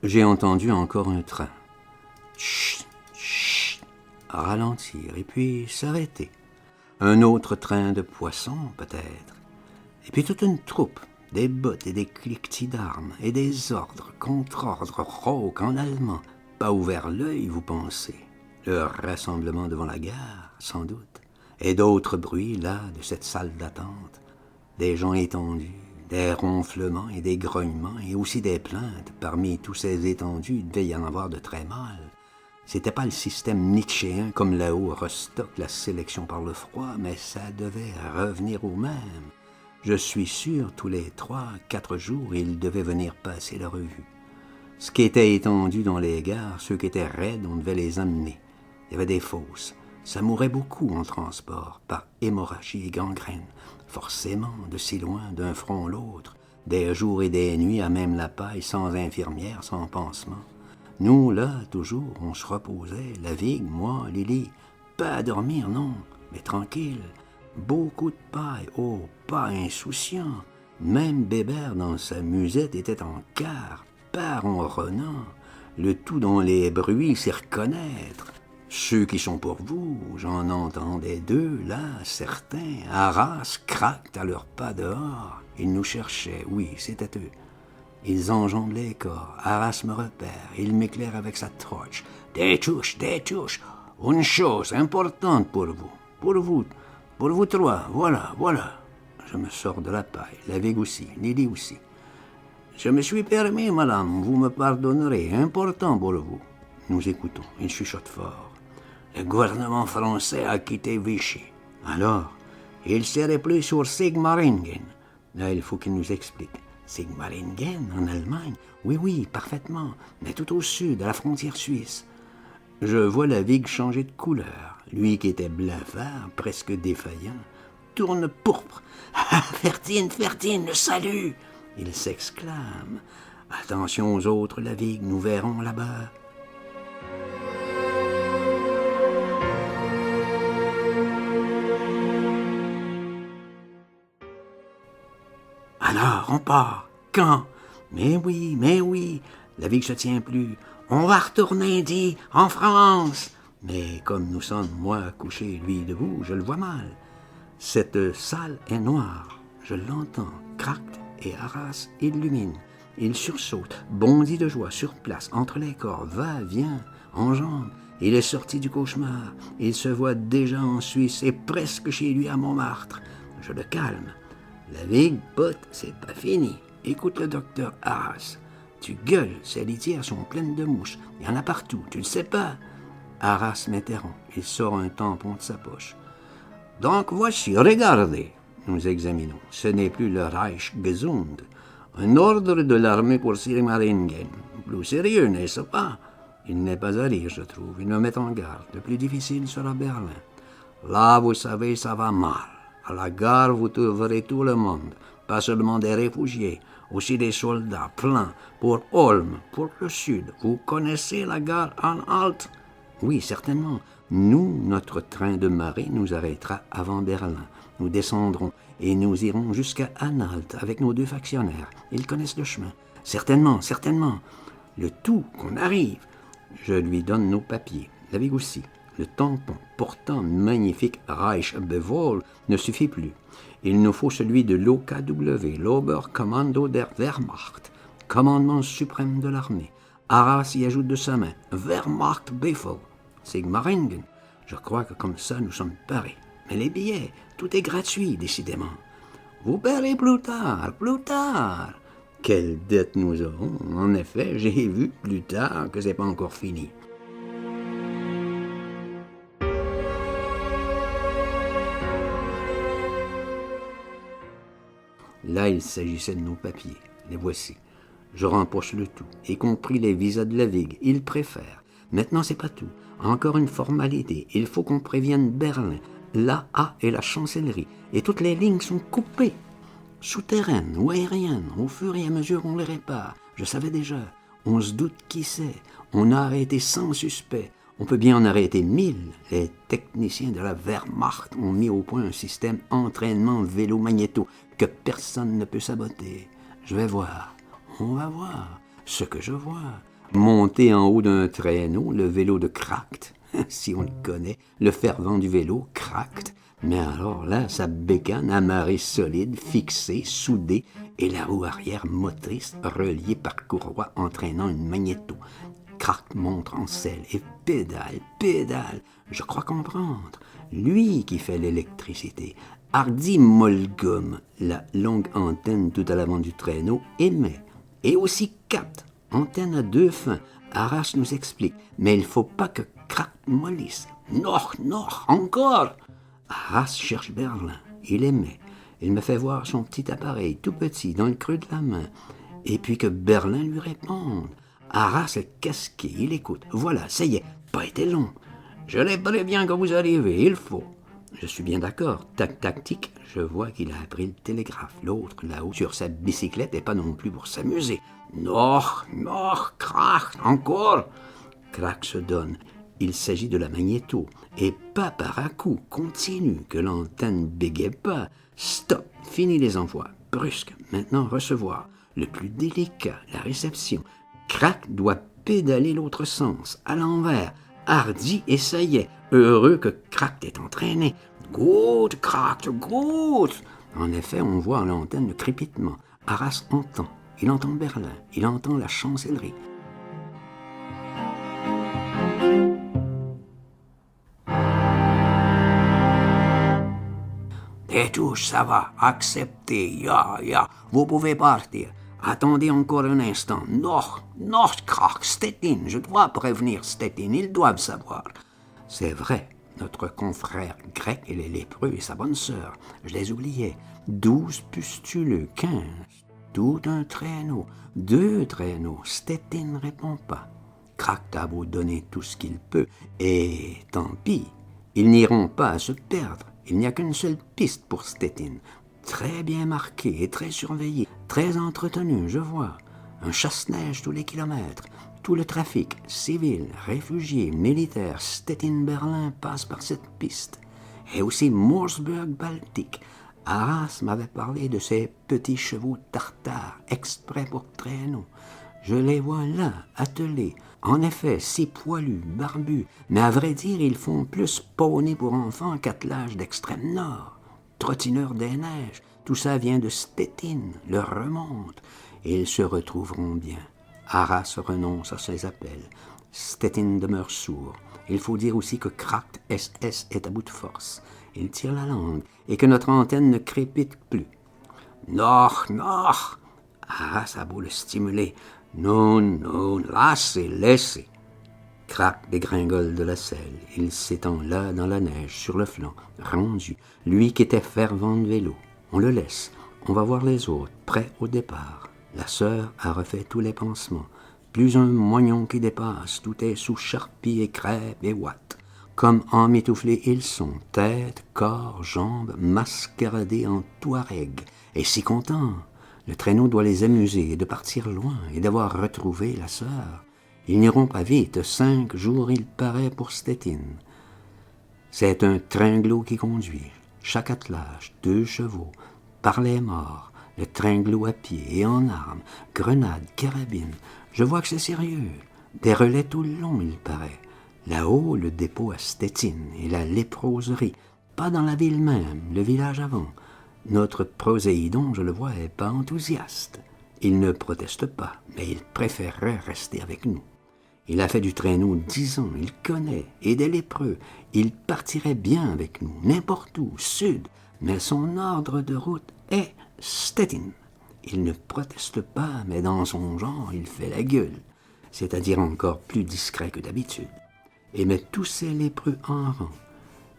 J'ai entendu encore un train. Chut, chut, ralentir et puis s'arrêter. Un autre train de poissons, peut-être. Et puis toute une troupe, des bottes et des cliquetis d'armes, et des ordres, contre-ordres, rauques en allemand. Pas ouvert l'œil, vous pensez. Le rassemblement devant la gare, sans doute. Et d'autres bruits, là, de cette salle d'attente. Des gens étendus, des ronflements et des grognements, et aussi des plaintes. Parmi tous ces étendus, il devait y en avoir de très mal. C'était pas le système nietzschéen comme là-haut à Rostock, la sélection par le froid, mais ça devait revenir au même. Je suis sûr, tous les 3-4 jours, ils devaient venir passer la revue. Ce qui était étendu dans les gares, ceux qui étaient raides, on devait les amener. Il y avait des fosses. Ça mourait beaucoup en transport, par hémorragie et gangrène. Forcément, de si loin, d'un front l'autre, des jours et des nuits à même la paille, sans infirmière, sans pansement. Nous, là, toujours, on se reposait, la vigue, moi, Lily, pas à dormir, non, mais tranquille. Beaucoup de paille, oh, pas insouciant. Même Bébert, dans sa musette, était en quart, pas ronronnant. Le tout dans les bruits, c'est reconnaître. Ceux qui sont pour vous, j'en entendais deux, là, certains, Arras, craquent à leurs pas dehors. Ils nous cherchaient, oui, c'était eux. Ils enjambent les corps, Arras me repère, il m'éclaire avec sa torche. Des touches, une chose importante pour vous trois, voilà. Je me sors de la paille, la Vigue aussi, Lily aussi. Je me suis permis, madame, vous me pardonnerez, important pour vous. Nous écoutons, il chuchote fort. Le gouvernement français a quitté Vichy. Alors, il s'est replié sur Sigmaringen. Là, il faut qu'il nous explique. Sigmaringen, en Allemagne? Oui, parfaitement, mais tout au sud, à la frontière suisse. Je vois la Vigue changer de couleur. Lui qui était blafard, presque défaillant, tourne pourpre. « Ah, Fertine, le salut !» Il s'exclame. « Attention aux autres, la Vigue, nous verrons là-bas. » Alors, on part. Quand? Mais oui, la Vigue se tient plus. On va retourner, dit, en France. Mais comme nous sommes, moi couché, lui debout, je le vois mal. Cette salle est noire. Je l'entends, craque et Arras illumine. Il sursaute, bondit de joie sur place, entre les corps, va, vient, enjambe. Il est sorti du cauchemar. Il se voit déjà en Suisse et presque chez lui à Montmartre. Je le calme. La Vigue, pote, c'est pas fini. Écoute le docteur Arras. Tu gueules, ces litières sont pleines de mouches. Il y en a partout, tu le sais pas. Arras m'interrompt. Il sort un tampon de sa poche. Donc voici, regardez. Nous examinons. Ce n'est plus le Reich Gesund. Un ordre de l'armée pour Sigmaringen. Plus sérieux, n'est-ce pas? Il n'est pas à rire, je trouve. Il me met en garde. Le plus difficile sera Berlin. Là, vous savez, ça va mal. À la gare, vous trouverez tout le monde. Pas seulement des réfugiés, aussi des soldats, pleins. Pour Ulm, pour le sud. Vous connaissez la gare Anhalt? Oui, certainement. Nous, notre train de marée nous arrêtera avant Berlin. Nous descendrons et nous irons jusqu'à Anhalt avec nos 2 factionnaires. Ils connaissent le chemin. Certainement. Le tout qu'on arrive. Je lui donne nos papiers. La Vigue aussi. Le tampon, pourtant magnifique Reichsbevol, ne suffit plus. Il nous faut celui de l'OKW, l'Oberkommando der Wehrmacht, commandement suprême de l'armée. Arras y ajoute de sa main, Wehrmachtbefehl, Sigmaringen. Je crois que comme ça, nous sommes parés. Mais les billets, tout est gratuit, décidément. Vous paierez plus tard. Quelle dette nous aurons. En effet, j'ai vu plus tard que c'est pas encore fini. Là, il s'agissait de nos papiers. Les voici. Je rempoche le tout, y compris les visas de la Vigue. Il préfère. Maintenant, c'est pas tout. Encore une formalité. Il faut qu'on prévienne Berlin, l'AA et la chancellerie. Et toutes les lignes sont coupées. Souterraines ou aériennes. Au fur et à mesure, on les répare. Je savais déjà. On se doute qui c'est. On a arrêté 100 suspects. On peut bien en arrêter 1000. Les techniciens de la Wehrmacht ont mis au point un système entraînement vélo-magnéto que personne ne peut saboter. Je vais voir. On va voir. Ce que je vois. Monté en haut d'un traîneau, le vélo de Kracht, si on le connaît, le fervent du vélo, Kracht. Mais alors là, sa bécane amarrée solide, fixée, soudée, et la roue arrière motrice reliée par courroie entraînant une magnéto. Kracht montre en selle et pédale. Je crois comprendre. Lui qui fait l'électricité. Hardy Molgum, la longue antenne tout à l'avant du traîneau, émet et aussi capte. Antenne à deux fins. Arras nous explique. Mais il ne faut pas que Kracht mollisse. Non, encore. Arras cherche Berlin. Il émet. Il me fait voir son petit appareil, tout petit, dans le creux de la main. Et puis que Berlin lui réponde. Arras est casqué, il écoute. Voilà, ça y est, pas été long. Je les préviens que vous arrivez, il faut. Je suis bien d'accord. Tic, je vois qu'il a appris le télégraphe. L'autre, là-haut, sur sa bicyclette, et pas non plus pour s'amuser. Non, Kracht, encore. Kracht se donne. Il s'agit de la magnéto. Et pas par à coup, continue, que l'antenne bégaye pas. Stop, fini les envois. Brusque, maintenant recevoir. Le plus délicat, la réception. Kracht doit pédaler l'autre sens, à l'envers. Hardi, et ça y est, heureux que Kracht est entraîné. Gut, Kracht, gut. En effet, on voit à l'antenne le crépitement. Arras entend. Il entend Berlin. Il entend la chancellerie. Et tous, ça va, acceptez, ya, vous pouvez partir. Attendez encore un instant. Non, Kracht, Stettin, je dois prévenir Stettin, ils doivent savoir. C'est vrai, notre confrère grec, il est lépreux et sa bonne sœur, je les oubliais. 12 pustuleux, 15, tout un traîneau, 2 traîneaux, Stettin ne répond pas. Kracht a beau donner tout ce qu'il peut, et tant pis, ils n'iront pas à se perdre. Il n'y a qu'une seule piste pour Stettin. Très bien marqué et très surveillé, très entretenu, je vois. Un chasse-neige tous les kilomètres. Tout le trafic, civil, réfugiés, militaires, Stettin-Berlin passe par cette piste. Et aussi Morsburg-Baltique. Arras m'avait parlé de ces petits chevaux tartares, exprès pour traîneau. Je les vois là, attelés. En effet, si poilus, barbus, mais à vrai dire, ils font plus poney pour enfants qu'attelage d'extrême nord. Trottineurs des neiges, tout ça vient de Stettin, leur remonte, et ils se retrouveront bien. Arras renonce à ses appels. Stettin demeure sourd. Il faut dire aussi que Kracht SS est à bout de force. Il tire la langue, et que notre antenne ne crépite plus. Non. Arras a beau le stimuler. Non, laissez. Kracht dégringole de la selle. Il s'étend là dans la neige, sur le flanc, rendu. Lui qui était fervent de vélo. On le laisse. On va voir les autres, prêts au départ. La sœur a refait tous les pansements. Plus un moignon qui dépasse. Tout est sous charpie et crêpe et ouate. Comme emmitouflés ils sont, tête, corps, jambes, mascaradés en touareg. Et si contents. Le traîneau doit les amuser de partir loin et d'avoir retrouvé la sœur. Ils n'iront pas vite, 5 jours il paraît pour Stettin. C'est un tringlot qui conduit, chaque attelage, 2 chevaux, par les morts, le tringlot à pied et en armes, grenades, carabines. Je vois que c'est sérieux, des relais tout le long il paraît. Là-haut, le dépôt à Stettin et la léproserie, pas dans la ville même, le village avant. Notre Proséidon, je le vois, est pas enthousiaste. Il ne proteste pas, mais il préférerait rester avec nous. Il a fait du traîneau 10 ans, il connaît, et des lépreux. Il partirait bien avec nous, n'importe où, sud, mais son ordre de route est Stettin. Il ne proteste pas, mais dans son genre, il fait la gueule, c'est-à-dire encore plus discret que d'habitude. Et met tous ces lépreux en rang.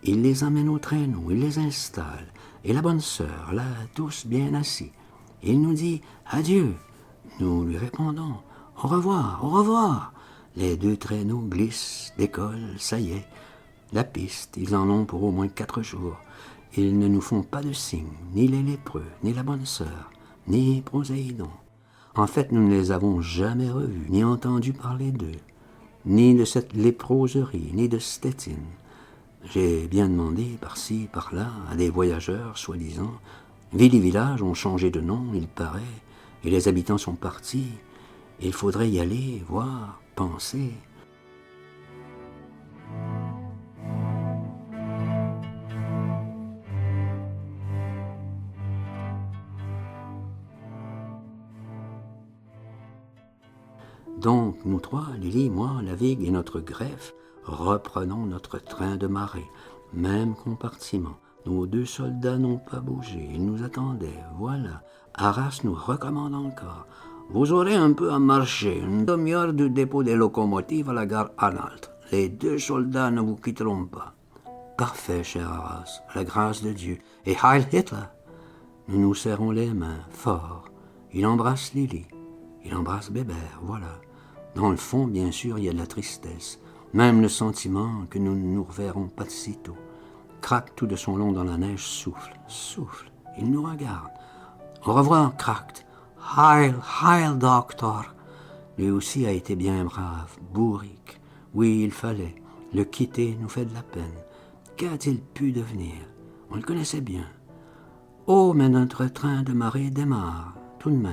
Il les emmène au traîneau, il les installe, et la bonne sœur, là, tous bien assis. Il nous dit « Adieu ». Nous lui répondons « Au revoir ». Les 2 traîneaux glissent, décollent, ça y est. La piste, ils en ont pour au moins 4 jours. Ils ne nous font pas de signe, ni les lépreux, ni la bonne sœur, ni Proséidon. En fait, nous ne les avons jamais revus, ni entendu parler d'eux, ni de cette léproserie, ni de Stettin. J'ai bien demandé par-ci, par-là, à des voyageurs, soi-disant. Ville et village ont changé de nom, il paraît, et les habitants sont partis. Il faudrait y aller, voir, penser. Donc, nous trois, Lily, moi, la Vigue et notre greffe, reprenons notre train de marée. Même compartiment. Nos 2 soldats n'ont pas bougé. Ils nous attendaient. Voilà. Arras nous recommande encore. Vous aurez un peu à marcher. Une demi-heure du dépôt des locomotives à la gare Arnault. Les 2 soldats ne vous quitteront pas. Parfait, cher Arras. La grâce de Dieu. Et Heil Hitler! Nous nous serrons les mains, fort. Il embrasse Lily. Il embrasse Bébert, voilà. Dans le fond, bien sûr, il y a de la tristesse. Même le sentiment que nous ne nous reverrons pas de sitôt. Crac, tout de son long dans la neige, souffle, souffle. Il nous regarde. Au revoir, Crac. Heil, Heil, Doctor. Lui aussi a été bien brave, bourrique. Oui, il fallait. Le quitter nous fait de la peine. Qu'a-t-il pu devenir? On le connaissait bien. Oh, mais notre train de marée démarre, tout de même.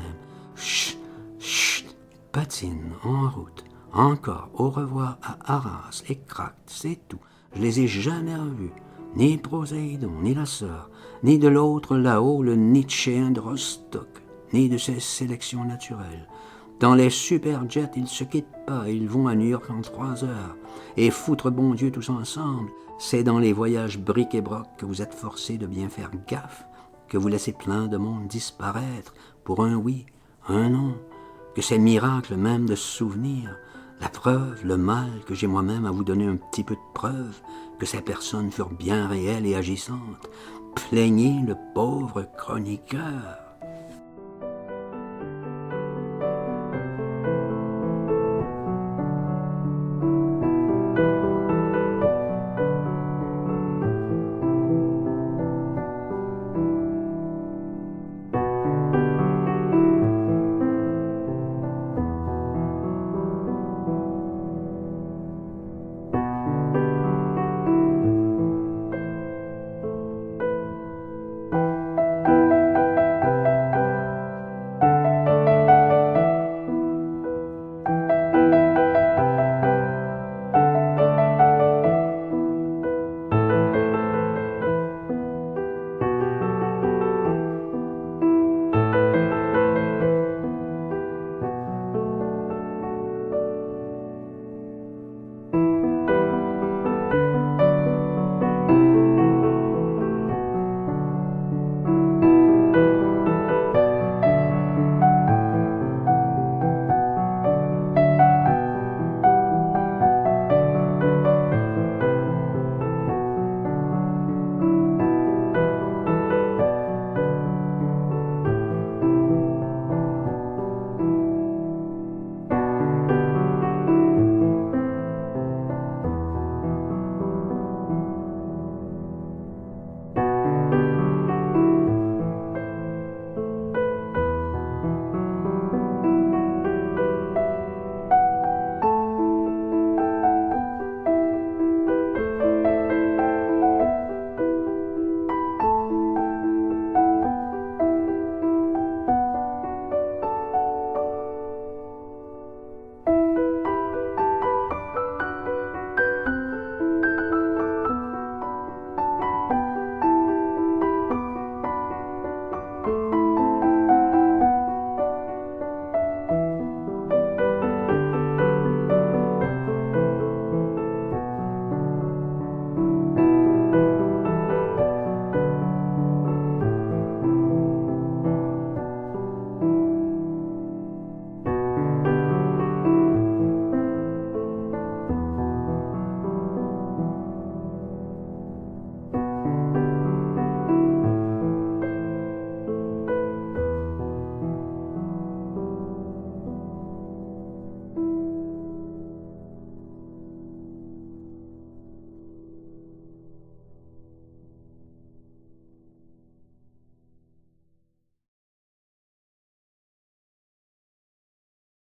Chut, chut, patine, en route. Encore, au revoir à Arras et Crac, c'est tout. Je les ai jamais revus. Ni Poséidon, ni la sœur, ni de l'autre là-haut, le Nietzschéen de Rostock, ni de ses sélections naturelles. Dans les superjets, ils ne se quittent pas, ils vont à New York en 3 heures. Et foutre bon Dieu tous ensemble, c'est dans les voyages bric et broc que vous êtes forcés de bien faire gaffe, que vous laissez plein de monde disparaître pour un oui, un non, que c'est miracle même de se souvenir, la preuve, le mal que j'ai moi-même à vous donner un petit peu de preuve, que ces personnes furent bien réelles et agissantes. Plaignez le pauvre chroniqueur.